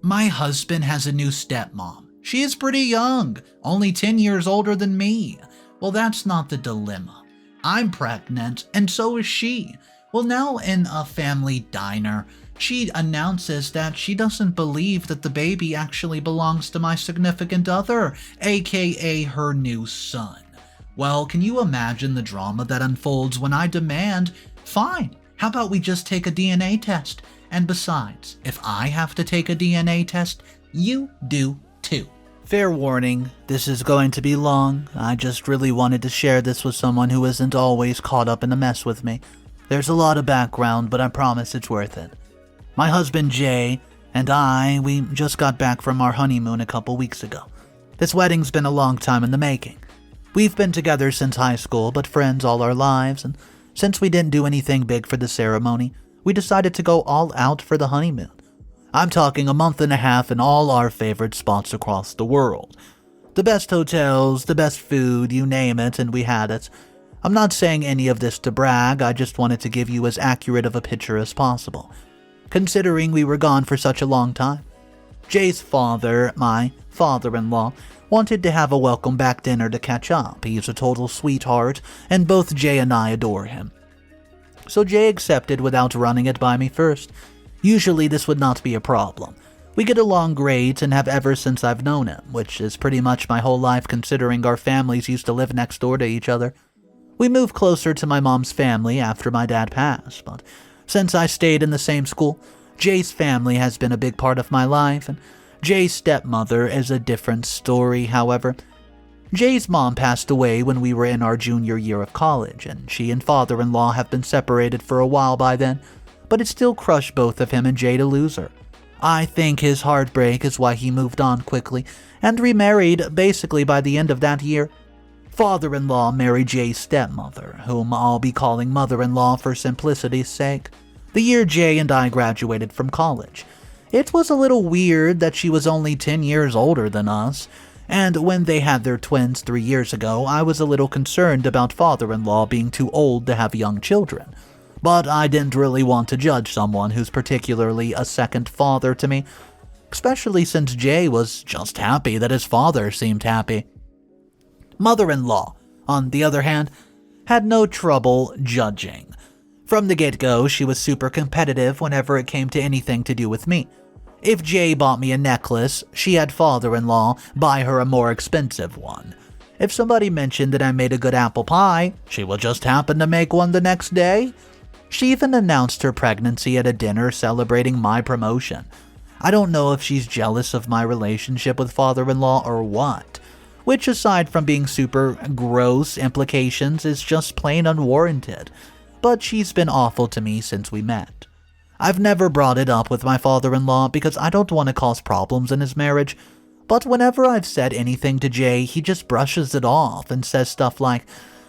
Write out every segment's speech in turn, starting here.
My husband has a new stepmom. She is pretty young, only 10 years older than me. Well, that's not the dilemma. I'm pregnant, and so is she. Well, now in a family diner, she announces that she doesn't believe that the baby actually belongs to my significant other, aka her new son. Well, can you imagine the drama that unfolds when I demand, fine, how about we just take a DNA test? And besides, if I have to take a DNA test, you do too. Fair warning, this is going to be long. I just really wanted to share this with someone who isn't always caught up in a mess with me. There's a lot of background, but I promise it's worth it. My husband Jay and we just got back from our honeymoon a couple weeks ago. This wedding's been a long time in the making. We've been together since high school, but friends all our lives, and since we didn't do anything big for the ceremony, we decided to go all out for the honeymoon. I'm talking a month and a half in all our favorite spots across the world. The best hotels, the best food, you name it, and we had it. I'm not saying any of this to brag, I just wanted to give you as accurate of a picture as possible, considering we were gone for such a long time. Jay's father, my father-in-law, wanted to have a welcome back dinner to catch up. He's a total sweetheart, and both Jay and I adore him. So Jay accepted without running it by me first. Usually this would not be a problem. We get along great and have ever since I've known him, which is pretty much my whole life considering our families used to live next door to each other. We moved closer to my mom's family after my dad passed, but since I stayed in the same school, Jay's family has been a big part of my life, and Jay's stepmother is a different story, however. Jay's mom passed away when we were in our junior year of college, and she and father-in-law have been separated for a while by then, but it still crushed both of him and Jay to lose her. I think his heartbreak is why he moved on quickly and remarried basically by the end of that year. Father-in-law married Jay's stepmother, whom I'll be calling mother-in-law for simplicity's sake, the year Jay and I graduated from college. It was a little weird that she was only 10 years older than us, and when they had their twins 3 years ago, I was a little concerned about father-in-law being too old to have young children. But I didn't really want to judge someone who's particularly a second father to me, especially since Jay was just happy that his father seemed happy. Mother-in-law, on the other hand, had no trouble judging. From the get-go, she was super competitive whenever it came to anything to do with me. If Jay bought me a necklace, she had father-in-law buy her a more expensive one. If somebody mentioned that I made a good apple pie, she would just happen to make one the next day. She even announced her pregnancy at a dinner celebrating my promotion. I don't know if she's jealous of my relationship with father-in-law or what, which aside from being super gross implications is just plain unwarranted, but she's been awful to me since we met. I've never brought it up with my father-in-law because I don't want to cause problems in his marriage, but whenever I've said anything to Jay, he just brushes it off and says stuff like,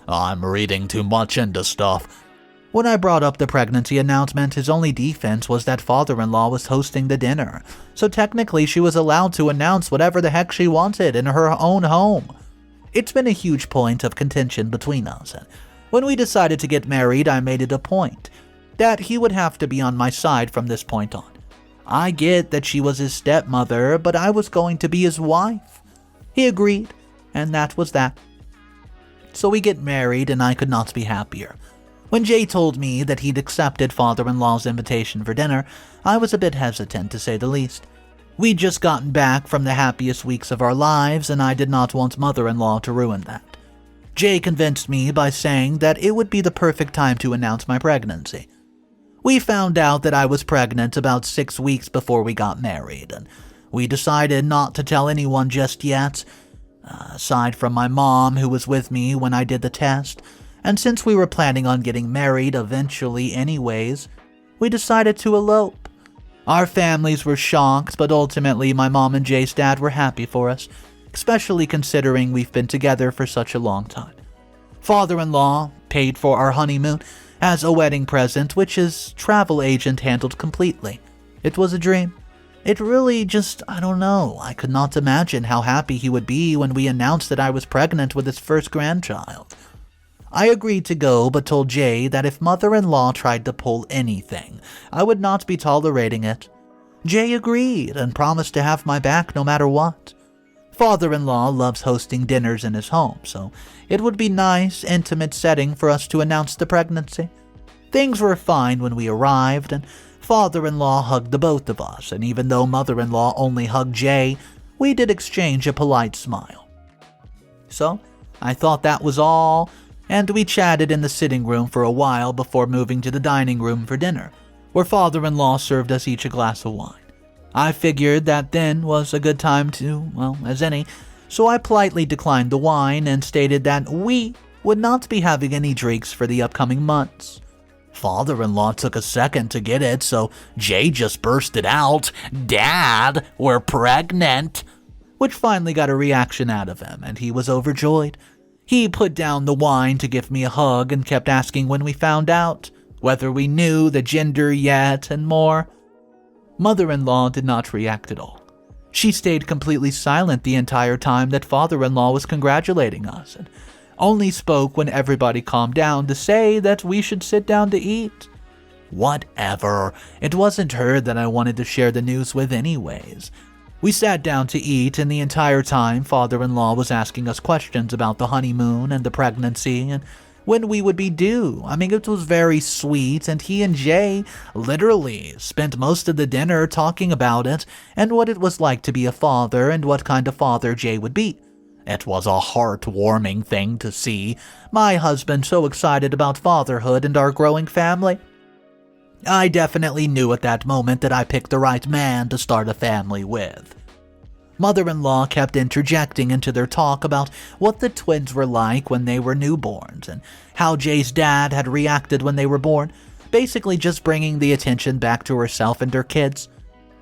"I'm reading too much into stuff." When I brought up the pregnancy announcement, his only defense was that father-in-law was hosting the dinner, so technically she was allowed to announce whatever the heck she wanted in her own home. It's been a huge point of contention between us, and when we decided to get married, I made it a point that he would have to be on my side from this point on. I get that she was his stepmother, but I was going to be his wife. He agreed, and that was that. So we get married, and I could not be happier. When Jay told me that he'd accepted father-in-law's invitation for dinner, I was a bit hesitant, to say the least. We'd just gotten back from the happiest weeks of our lives, and I did not want mother-in-law to ruin that. Jay convinced me by saying that it would be the perfect time to announce my pregnancy. We found out that I was pregnant about 6 weeks before we got married, and we decided not to tell anyone just yet, aside from my mom, who was with me when I did the test. And since we were planning on getting married eventually anyways, we decided to elope. Our families were shocked, but ultimately my mom and Jay's dad were happy for us, especially considering we've been together for such a long time. Father-in-law paid for our honeymoon as a wedding present, which his travel agent handled completely. It was a dream. It really just, I don't know, I could not imagine how happy he would be when we announced that I was pregnant with his first grandchild. I agreed to go, but told Jay that if mother-in-law tried to pull anything, I would not be tolerating it. Jay agreed and promised to have my back no matter what. Father-in-law loves hosting dinners in his home, so it would be a nice, intimate setting for us to announce the pregnancy. Things were fine when we arrived, and father-in-law hugged the both of us, and even though mother-in-law only hugged Jay, we did exchange a polite smile. So, I thought that was all, and we chatted in the sitting room for a while before moving to the dining room for dinner, where father-in-law served us each a glass of wine. I figured that then was a good time to, well, as any, so I politely declined the wine and stated that we would not be having any drinks for the upcoming months. Father-in-law took a second to get it, so Jay just bursted out, "Dad, we're pregnant," which finally got a reaction out of him, and he was overjoyed. He put down the wine to give me a hug and kept asking when we found out, whether we knew the gender yet, and more. Mother-in-law did not react at all. She stayed completely silent the entire time that father-in-law was congratulating us, and only spoke when everybody calmed down to say that we should sit down to eat. Whatever, it wasn't her that I wanted to share the news with anyways. We sat down to eat, and the entire time father-in-law was asking us questions about the honeymoon and the pregnancy and when we would be due. I mean, it was very sweet, and he and Jay literally spent most of the dinner talking about it and what it was like to be a father and what kind of father Jay would be. It was a heartwarming thing to see my husband so excited about fatherhood and our growing family. I definitely knew at that moment that I picked the right man to start a family with. Mother-in-law kept interjecting into their talk about what the twins were like when they were newborns and how Jay's dad had reacted when they were born, basically just bringing the attention back to herself and her kids.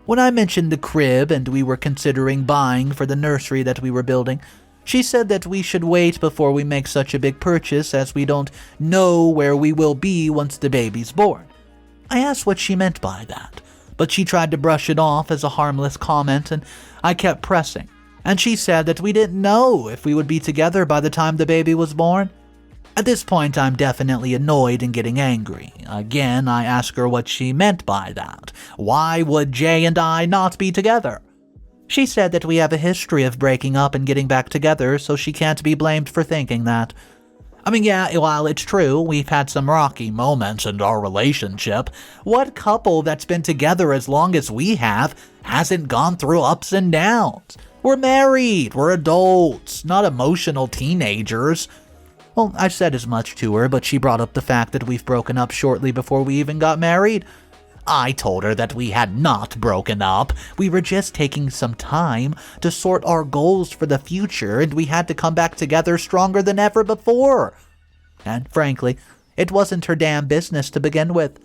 When I mentioned the crib and we were considering buying for the nursery that we were building, she said that we should wait before we make such a big purchase as we don't know where we will be once the baby's born. I asked what she meant by that, but she tried to brush it off as a harmless comment, and I kept pressing, and she said that we didn't know if we would be together by the time the baby was born. At this point, I'm definitely annoyed and getting angry. Again, I ask her what she meant by that. Why would Jay and I not be together? She said that we have a history of breaking up and getting back together, so she can't be blamed for thinking that. I mean, yeah, while it's true, we've had some rocky moments in our relationship. What couple that's been together as long as we have hasn't gone through ups and downs? We're married, we're adults, not emotional teenagers. Well, I said as much to her, but she brought up the fact that we've broken up shortly before we even got married. I told her that we had not broken up. We were just taking some time to sort our goals for the future, and we had to come back together stronger than ever before. And frankly, it wasn't her damn business to begin with.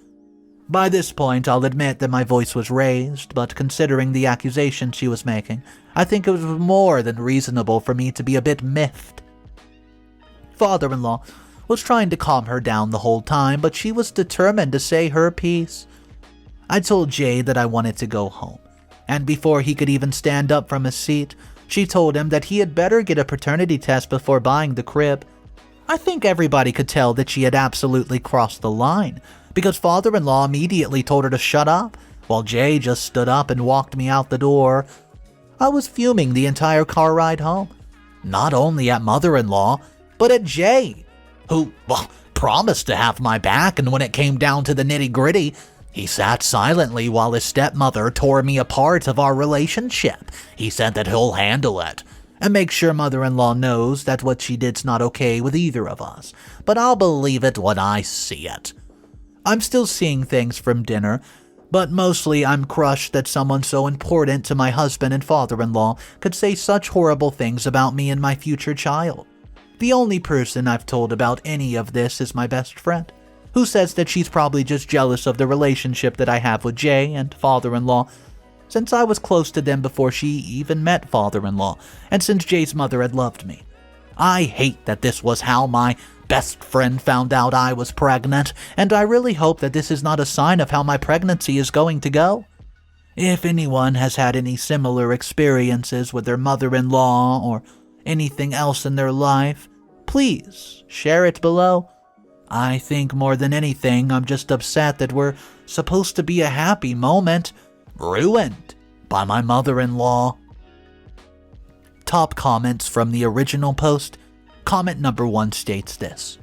By this point, I'll admit that my voice was raised, but considering the accusation she was making, I think it was more than reasonable for me to be a bit miffed. Father-in-law was trying to calm her down the whole time, but she was determined to say her piece. I told Jay that I wanted to go home, and before he could even stand up from his seat, she told him that he had better get a paternity test before buying the crib. I think everybody could tell that she had absolutely crossed the line, because father-in-law immediately told her to shut up, while Jay just stood up and walked me out the door. I was fuming the entire car ride home, not only at mother-in-law, but at Jay, who, well, promised to have my back, and when it came down to the nitty-gritty, he sat silently while his stepmother tore me apart of our relationship. He said that he'll handle it, and make sure mother-in-law knows that what she did's not okay with either of us, but I'll believe it when I see it. I'm still seeing things from dinner, but mostly I'm crushed that someone so important to my husband and father-in-law could say such horrible things about me and my future child. The only person I've told about any of this is my best friend, who says that she's probably just jealous of the relationship that I have with Jay and father-in-law, since I was close to them before she even met father-in-law, and since Jay's mother had loved me. I hate that this was how my best friend found out I was pregnant, and I really hope that this is not a sign of how my pregnancy is going to go. If anyone has had any similar experiences with their mother-in-law or anything else in their life, please share it below. I think more than anything, I'm just upset that we're supposed to be a happy moment, ruined by my mother-in-law. Top comments from the original post. Comment number 1 states this: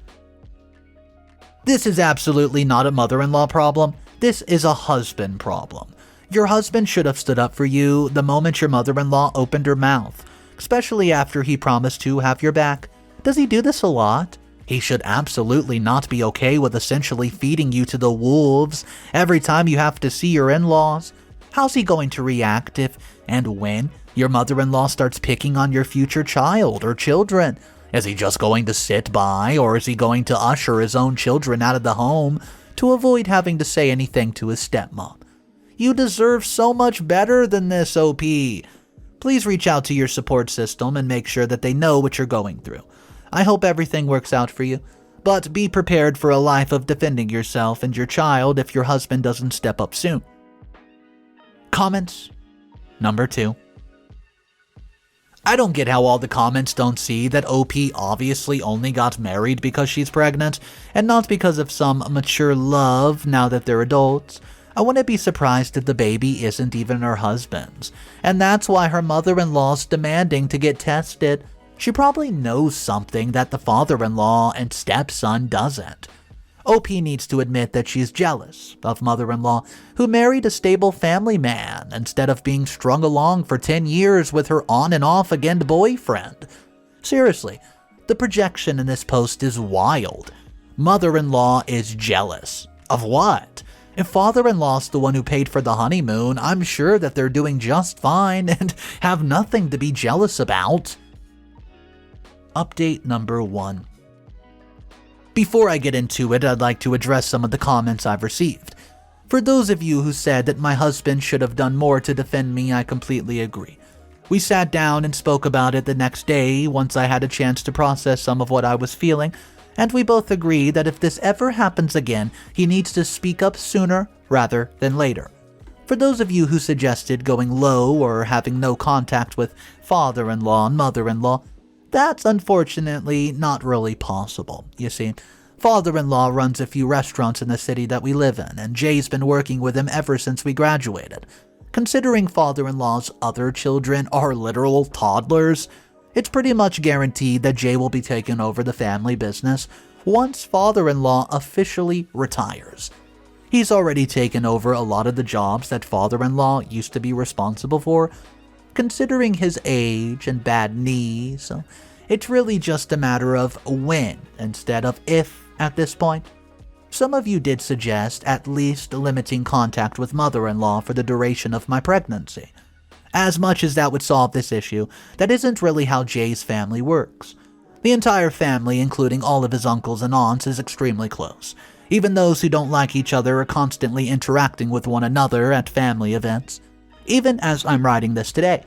"This is absolutely not a mother-in-law problem. This is a husband problem. Your husband should have stood up for you the moment your mother-in-law opened her mouth, especially after he promised to have your back. Does he do this a lot? He should absolutely not be okay with essentially feeding you to the wolves every time you have to see your in-laws. How's he going to react if and when your mother-in-law starts picking on your future child or children? Is he just going to sit by, or is he going to usher his own children out of the home to avoid having to say anything to his stepmom? You deserve so much better than this, OP. Please reach out to your support system and make sure that they know what you're going through. I hope everything works out for you, but be prepared for a life of defending yourself and your child if your husband doesn't step up soon." Comments number 2. I don't get how all the comments don't see that OP obviously only got married because she's pregnant, and not because of some mature love now that they're adults. I wouldn't be surprised if the baby isn't even her husband's, and that's why her mother-in-law's demanding to get tested. She probably knows something that the father-in-law and stepson doesn't. OP needs to admit that she's jealous of mother-in-law, who married a stable family man instead of being strung along for 10 years with her on and off again boyfriend. Seriously, the projection in this post is wild. Mother-in-law is jealous. Of what? If father-in-law's the one who paid for the honeymoon, I'm sure that they're doing just fine and have nothing to be jealous about. Update number 1. Before I get into it, I'd like to address some of the comments I've received. For those of you who said that my husband should have done more to defend me, I completely agree. We sat down and spoke about it the next day once I had a chance to process some of what I was feeling, and we both agree that if this ever happens again, he needs to speak up sooner rather than later. For those of you who suggested going low or having no contact with father-in-law and mother-in-law, that's unfortunately not really possible. You see, father-in-law runs a few restaurants in the city that we live in, and Jay's been working with him ever since we graduated. Considering father-in-law's other children are literal toddlers, it's pretty much guaranteed that Jay will be taking over the family business once father-in-law officially retires. He's already taken over a lot of the jobs that father-in-law used to be responsible for. Considering his age and bad knees, so it's really just a matter of when instead of if at this point. Some of you did suggest at least limiting contact with mother-in-law for the duration of my pregnancy. As much as that would solve this issue, that isn't really how Jay's family works. The entire family, including all of his uncles and aunts, is extremely close. Even those who don't like each other are constantly interacting with one another at family events. Even as I'm writing this today,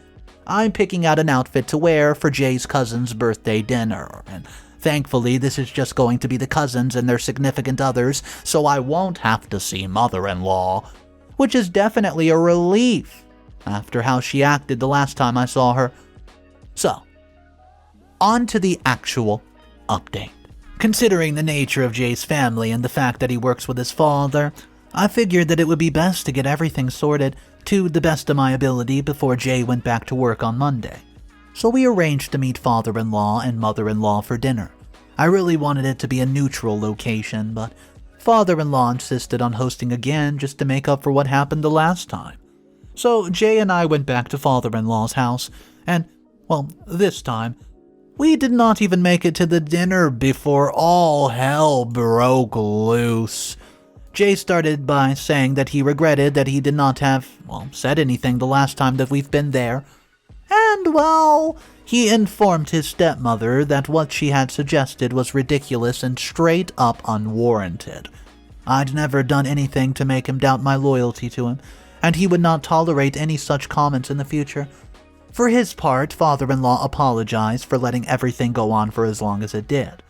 I'm picking out an outfit to wear for Jay's cousin's birthday dinner, and thankfully this is just going to be the cousins and their significant others, so I won't have to see mother-in-law, which is definitely a relief after how she acted the last time I saw her. So, on to the actual update. Considering the nature of Jay's family and the fact that he works with his father, I figured that it would be best to get everything sorted to the best of my ability before Jay went back to work on Monday. So we arranged to meet father-in-law and mother-in-law for dinner. I really wanted it to be a neutral location, but father-in-law insisted on hosting again just to make up for what happened the last time. So Jay and I went back to father-in-law's house, and, well, this time, we did not even make it to the dinner before all hell broke loose. Jay started by saying that he regretted that he did not have, said anything the last time that we've been there. And, he informed his stepmother that what she had suggested was ridiculous and straight up unwarranted. I'd never done anything to make him doubt my loyalty to him, and he would not tolerate any such comments in the future. For his part, father-in-law apologized for letting everything go on for as long as it did.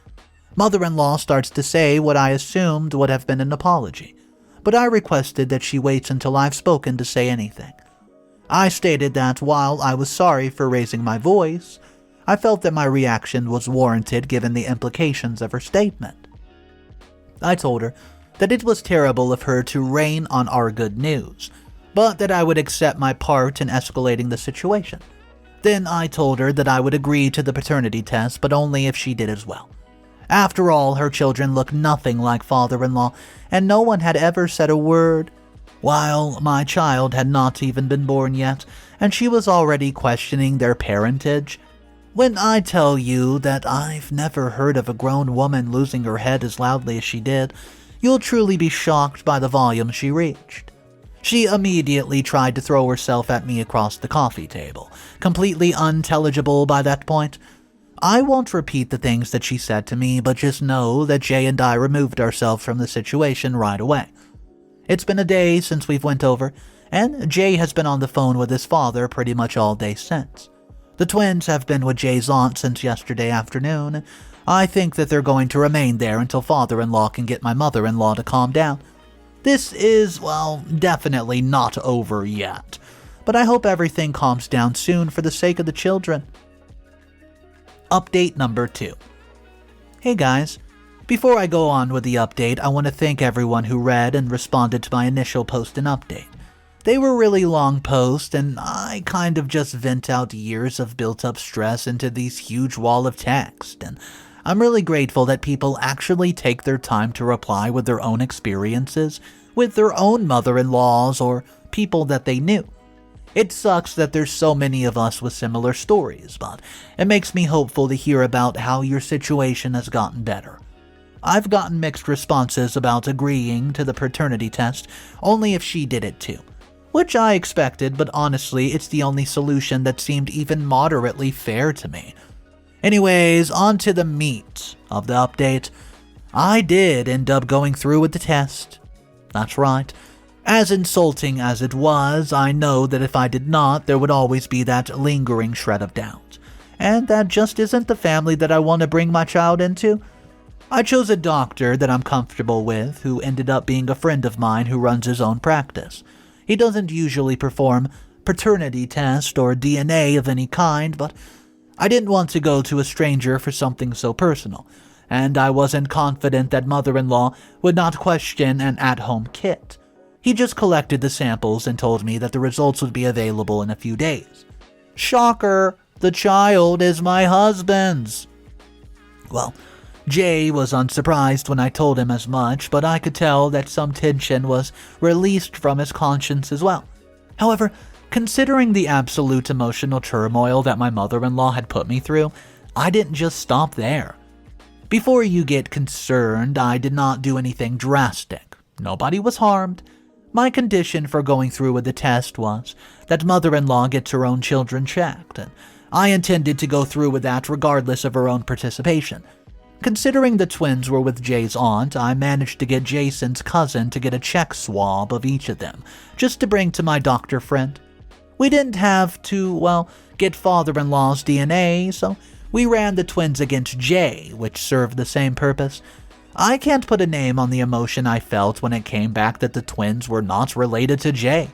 Mother-in-law starts to say what I assumed would have been an apology, but I requested that she waits until I've spoken to say anything. I stated that while I was sorry for raising my voice, I felt that my reaction was warranted given the implications of her statement. I told her that it was terrible of her to rain on our good news. but that I would accept my part in escalating the situation. Then I told her that I would agree to the paternity test, but only if she did as well. After all, her children look nothing like father-in-law, and no one had ever said a word, while my child had not even been born yet, and she was already questioning their parentage. When I tell you that I've never heard of a grown woman losing her head as loudly as she did, you'll truly be shocked by the volume she reached. She immediately tried to throw herself at me across the coffee table, completely unintelligible by that point. I won't repeat the things that she said to me, but just know that Jay and I removed ourselves from the situation right away. It's been a day since we've went over, and Jay has been on the phone with his father pretty much all day since. The twins have been with Jay's aunt since yesterday afternoon, and I think that they're going to remain there until father-in-law can get my mother-in-law to calm down. This is, well, definitely not over yet, but I hope everything calms down soon for the sake of the children. Update number 2. Hey guys, before I go on with the update, I want to thank everyone who read and responded to my initial post and update. They were really long posts, and I kind of just vent out years of built-up stress into these huge wall of text, and I'm really grateful that people actually take their time to reply with their own experiences, with their own mother-in-laws or people that they knew. It sucks that there's so many of us with similar stories, but it makes me hopeful to hear about how your situation has gotten better. I've gotten mixed responses about agreeing to the paternity test, only if she did it too, which I expected, but honestly, it's the only solution that seemed even moderately fair to me. Anyways, on to the meat of the update. I did end up going through with the test. That's right. As insulting as it was, I know that if I did not, there would always be that lingering shred of doubt. And that just isn't the family that I want to bring my child into. I chose a doctor that I'm comfortable with, who ended up being a friend of mine who runs his own practice. He doesn't usually perform paternity test or DNA of any kind, but I didn't want to go to a stranger for something so personal, and I wasn't confident that mother-in-law would not question an at-home kit. He just collected the samples and told me that the results would be available in a few days. Shocker, the child is my husband's. Well, Jay was unsurprised when I told him as much, but I could tell that some tension was released from his conscience as well. However, considering the absolute emotional turmoil that my mother-in-law had put me through, I didn't just stop there. Before you get concerned, I did not do anything drastic. Nobody was harmed. My condition for going through with the test was that mother-in-law gets her own children checked, and I intended to go through with that regardless of her own participation. Considering the twins were with Jay's aunt, I managed to get Jason's cousin to get a check swab of each of them, just to bring to my doctor friend. We didn't have to, get father-in-law's DNA, so we ran the twins against Jay, which served the same purpose. I can't put a name on the emotion I felt when it came back that the twins were not related to Jay.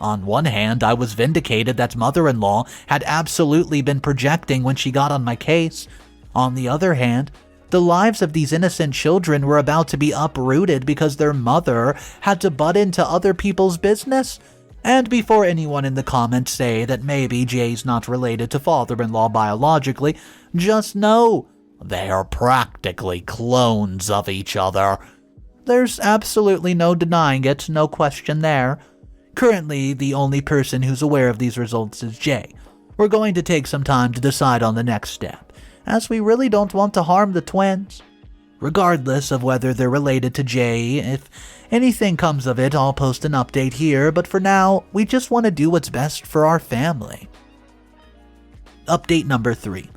On one hand, I was vindicated that mother-in-law had absolutely been projecting when she got on my case. On the other hand, the lives of these innocent children were about to be uprooted because their mother had to butt into other people's business. And before anyone in the comments say that maybe Jay's not related to father-in-law biologically, just know they are practically clones of each other. There's absolutely no denying it, no question there. Currently, the only person who's aware of these results is Jay. We're going to take some time to decide on the next step, as we really don't want to harm the twins. Regardless of whether they're related to Jay, if anything comes of it, I'll post an update here, but for now, we just want to do what's best for our family. Update number 3.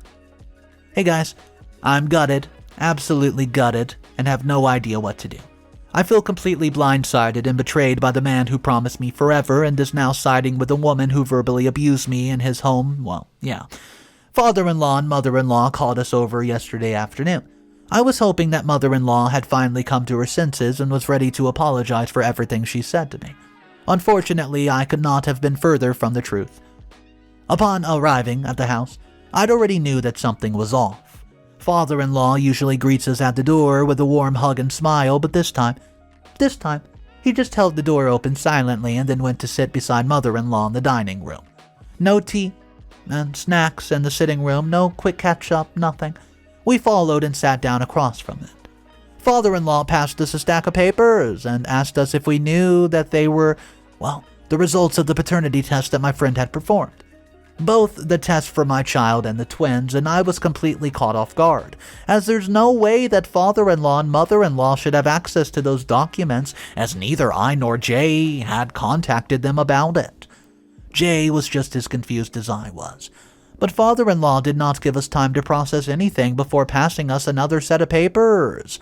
Hey guys, I'm gutted, absolutely gutted, and have no idea what to do. I feel completely blindsided and betrayed by the man who promised me forever and is now siding with a woman who verbally abused me in his home. Father-in-law and mother-in-law called us over yesterday afternoon. I was hoping that mother-in-law had finally come to her senses and was ready to apologize for everything she said to me. Unfortunately, I could not have been further from the truth. Upon arriving at the house, I'd already knew that something was off. Father-in-law usually greets us at the door with a warm hug and smile, but this time, He just held the door open silently and then went to sit beside mother-in-law in the dining room. No tea and snacks in the sitting room, no quick catch-up, nothing. We followed and sat down across from it. Father-in-law passed us a stack of papers and asked us if we knew that they were, the results of the paternity test that my friend had performed. Both the test for my child and the twins, and I was completely caught off guard, as there's no way that father-in-law and mother-in-law should have access to those documents, as neither I nor Jay had contacted them about it. Jay was just as confused as I was. But father-in-law did not give us time to process anything before passing us another set of papers,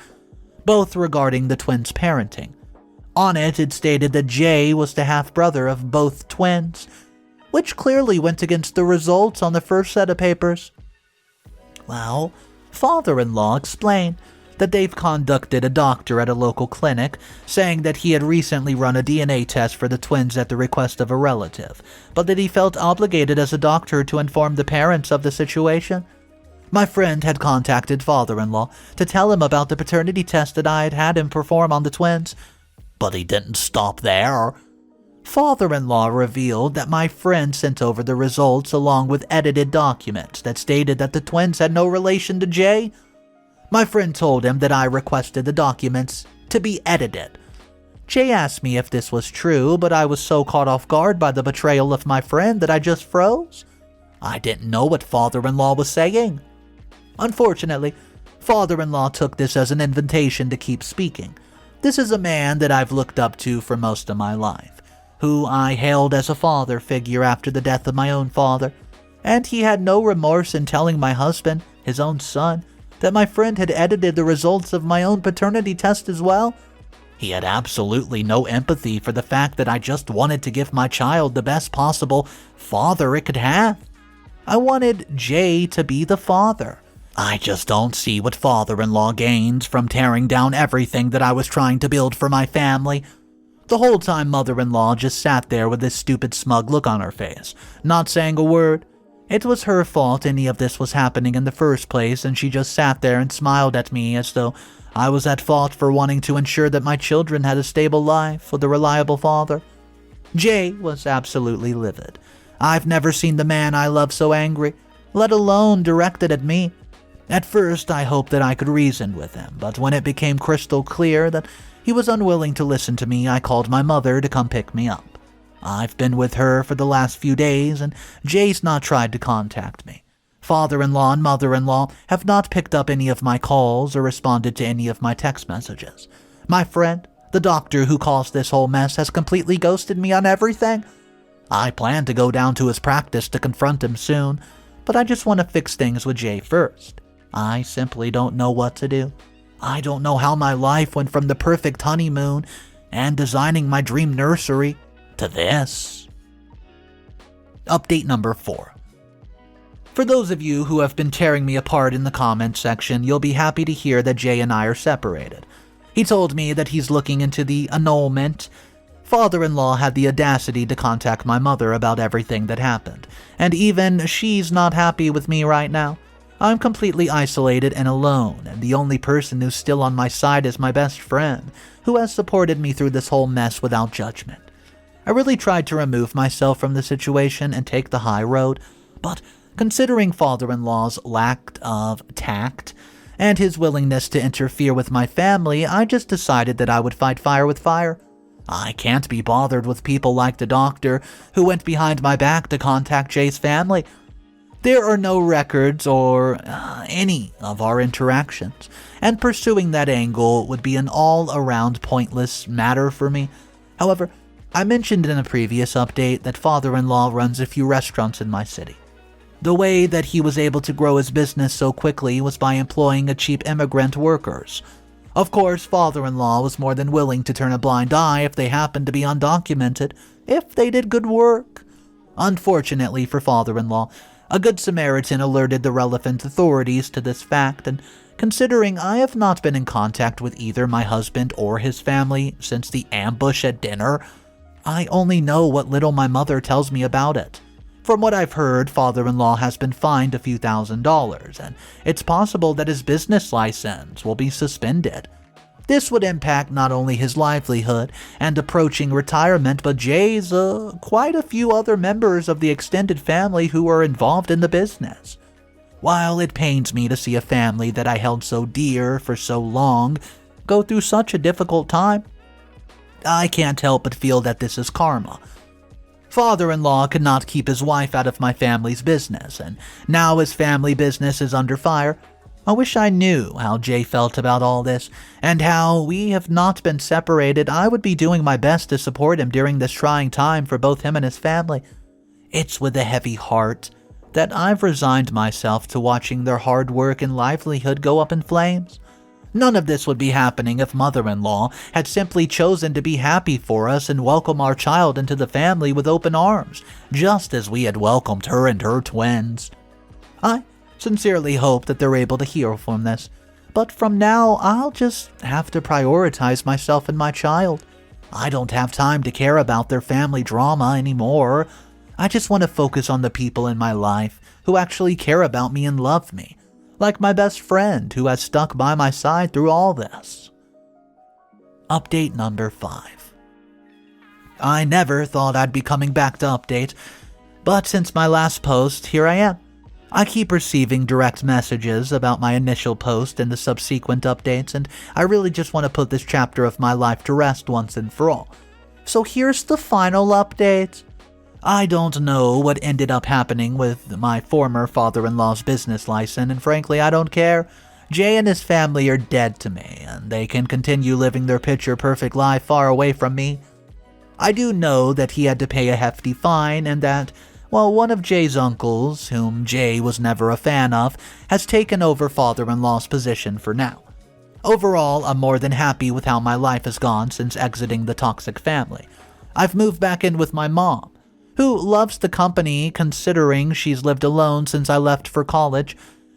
both regarding the twins' parenting. On it stated that Jay was the half-brother of both twins, which clearly went against the results on the first set of papers. Well, father-in-law explained that they've conducted a doctor at a local clinic, saying that he had recently run a DNA test for the twins at the request of a relative, but that he felt obligated as a doctor to inform the parents of the situation. My friend had contacted father-in-law to tell him about the paternity test that I had had him perform on the twins, but he didn't stop there. Father-in-law revealed that my friend sent over the results along with edited documents that stated that the twins had no relation to Jay. My friend told him that I requested the documents to be edited. Jay asked me if this was true, but I was so caught off guard by the betrayal of my friend that I just froze. I didn't know what father-in-law was saying. Unfortunately, father-in-law took this as an invitation to keep speaking. This is a man that I've looked up to for most of my life, who I hailed as a father figure after the death of my own father, and he had no remorse in telling my husband, his own son, that my friend had edited the results of my own paternity test as well. He had absolutely no empathy for the fact that I just wanted to give my child the best possible father it could have. I wanted Jay to be the father. I just don't see what father-in-law gains from tearing down everything that I was trying to build for my family. The whole time mother-in-law just sat there with this stupid smug look on her face, not saying a word. It was her fault any of this was happening in the first place, and she just sat there and smiled at me as though I was at fault for wanting to ensure that my children had a stable life with a reliable father. Jay was absolutely livid. I've never seen the man I love so angry, let alone directed at me. At first, I hoped that I could reason with him, but when it became crystal clear that he was unwilling to listen to me, I called my mother to come pick me up. I've been with her for the last few days, and Jay's not tried to contact me. Father-in-law and mother-in-law have not picked up any of my calls or responded to any of my text messages. My friend, the doctor who caused this whole mess, has completely ghosted me on everything. I plan to go down to his practice to confront him soon, but I just want to fix things with Jay first. I simply don't know what to do. I don't know how my life went from the perfect honeymoon and designing my dream nursery to this. Update number 4. For those of you who have been tearing me apart in the comments section, you'll be happy to hear that Jay and I are separated. He told me that he's looking into the annulment. Father-in-law had the audacity to contact my mother about everything that happened, and even she's not happy with me right now. I'm completely isolated and alone, and the only person who's still on my side is my best friend, who has supported me through this whole mess without judgment. I really tried to remove myself from the situation and take the high road, but considering father-in-law's lack of tact and his willingness to interfere with my family, I just decided that I would fight fire with fire. I can't be bothered with people like the doctor who went behind my back to contact Jay's family. There are no records or any of our interactions, and pursuing that angle would be an all-around pointless matter for me. However, I mentioned in a previous update that father-in-law runs a few restaurants in my city. The way that he was able to grow his business so quickly was by employing a cheap immigrant workers. Of course, father-in-law was more than willing to turn a blind eye if they happened to be undocumented, if they did good work. Unfortunately for father-in-law, a good Samaritan alerted the relevant authorities to this fact, and considering I have not been in contact with either my husband or his family since the ambush at dinner, I only know what little my mother tells me about it. From what I've heard, father-in-law has been fined a few $1,000s, and it's possible that his business license will be suspended. This would impact not only his livelihood and approaching retirement, but Jay's quite a few other members of the extended family who are involved in the business. While it pains me to see a family that I held so dear for so long go through such a difficult time, I can't help but feel that this is karma. Father-in-law could not keep his wife out of my family's business, and now his family business is under fire. I wish I knew how Jay felt about all this, and how we have not been separated. I would be doing my best to support him during this trying time for both him and his family. It's with a heavy heart that I've resigned myself to watching their hard work and livelihood go up in flames. None of this would be happening if mother-in-law had simply chosen to be happy for us and welcome our child into the family with open arms, just as we had welcomed her and her twins. I sincerely hope that they're able to heal from this, but from now I'll just have to prioritize myself and my child. I don't have time to care about their family drama anymore. I just want to focus on the people in my life who actually care about me and love me, like my best friend who has stuck by my side through all this. Update number 5. I never thought I'd be coming back to update, but since my last post, here I am. I keep receiving direct messages about my initial post and the subsequent updates, and I really just want to put this chapter of my life to rest once and for all. So here's the final update. I don't know what ended up happening with my former father-in-law's business license, and frankly, I don't care. Jay and his family are dead to me, and they can continue living their picture-perfect life far away from me. I do know that he had to pay a hefty fine, and that, well, one of Jay's uncles, whom Jay was never a fan of, has taken over father-in-law's position for now. Overall, I'm more than happy with how my life has gone since exiting the toxic family. I've moved back in with my mom, who loves the company considering she's lived alone since I left for college.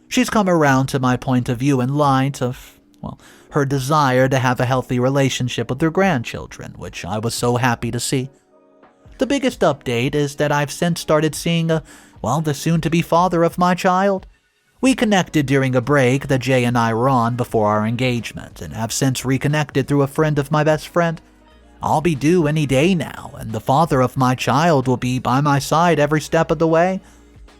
She's come around to my point of view in light of, well, her desire to have a healthy relationship with her grandchildren, which I was so happy to see. The biggest update is that I've since started seeing the soon-to-be father of my child. We connected during a break that Jay and I were on before our engagement, and have since reconnected through a friend of my best friend. I'll be due any day now, and the father of my child will be by my side every step of the way.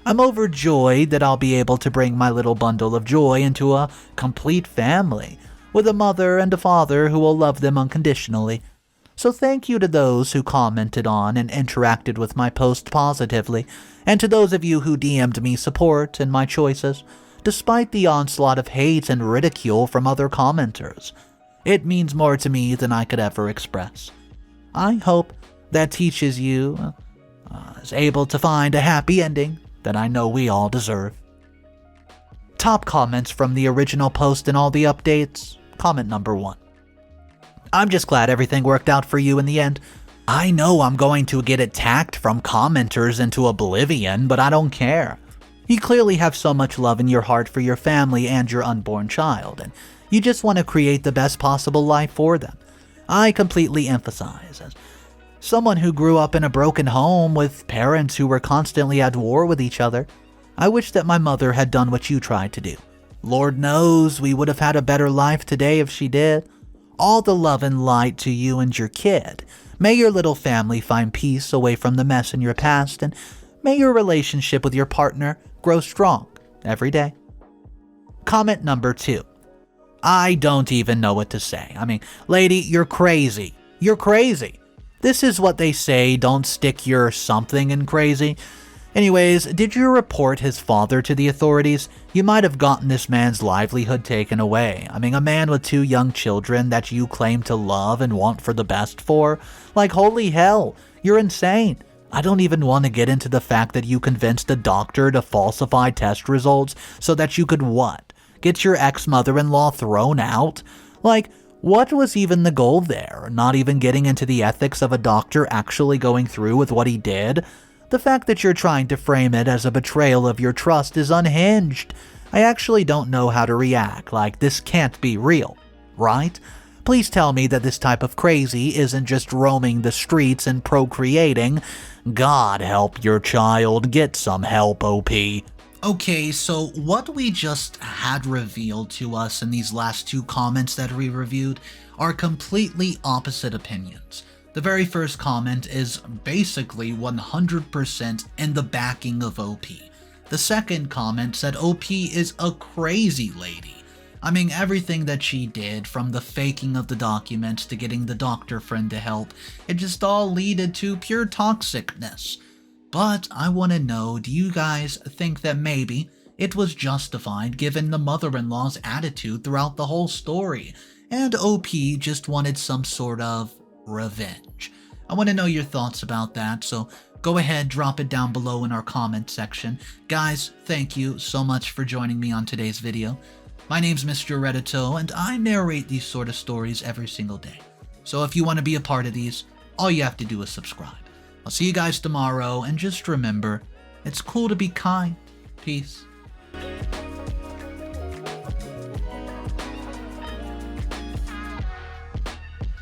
I'm overjoyed that I'll be able to bring my little bundle of joy into a complete family, with a mother and a father who will love them unconditionally. So thank you to those who commented on and interacted with my post positively, and to those of you who DM'd me support in my choices, despite the onslaught of hate and ridicule from other commenters. It means more to me than I could ever express. I hope that teaches you is able to find a happy ending that I know we all deserve. Top comments from the original post and all the updates. Comment number 1. I'm just glad everything worked out for you in the end. I know I'm going to get attacked from commenters into oblivion, but I don't care. You clearly have so much love in your heart for your family and your unborn child, and you just want to create the best possible life for them. I completely emphasize, as someone who grew up in a broken home with parents who were constantly at war with each other, I wish that my mother had done what you tried to do. Lord knows we would have had a better life today if she did. All the love and light to you and your kid. May your little family find peace away from the mess in your past, and may your relationship with your partner grow strong every day. Comment number 2. I don't even know what to say. I mean, lady, you're crazy. You're crazy. This is what they say, don't stick your something in crazy. Anyways, did you report his father to the authorities? You might have gotten this man's livelihood taken away. I mean, a man with 2 young children that you claim to love and want for the best for? Like, holy hell, you're insane. I don't even want to get into the fact that you convinced a doctor to falsify test results so that you could what? Get your ex-mother-in-law thrown out? Like, what was even the goal there? Not even getting into the ethics of a doctor actually going through with what he did? The fact that you're trying to frame it as a betrayal of your trust is unhinged. I actually don't know how to react, like this can't be real, right? Please tell me that this type of crazy isn't just roaming the streets and procreating. God help your child, get some help, OP. Okay, so what we just had revealed to us in these last two comments that we reviewed are completely opposite opinions. The very first comment is basically 100% in the backing of OP. The second comment said OP is a crazy lady. I mean, everything that she did, from the faking of the documents to getting the doctor friend to help, it just all led to pure toxicness. But I want to know, do you guys think that maybe it was justified given the mother-in-law's attitude throughout the whole story, and OP just wanted some sort of revenge? I want to know your thoughts about that, so go ahead, drop it down below in our comment section. Guys, thank you so much for joining me on today's video. My name's Mr. Reddito, and I narrate these sort of stories every single day. So if you want to be a part of these, all you have to do is subscribe. I'll see you guys tomorrow, and just remember, it's cool to be kind. Peace.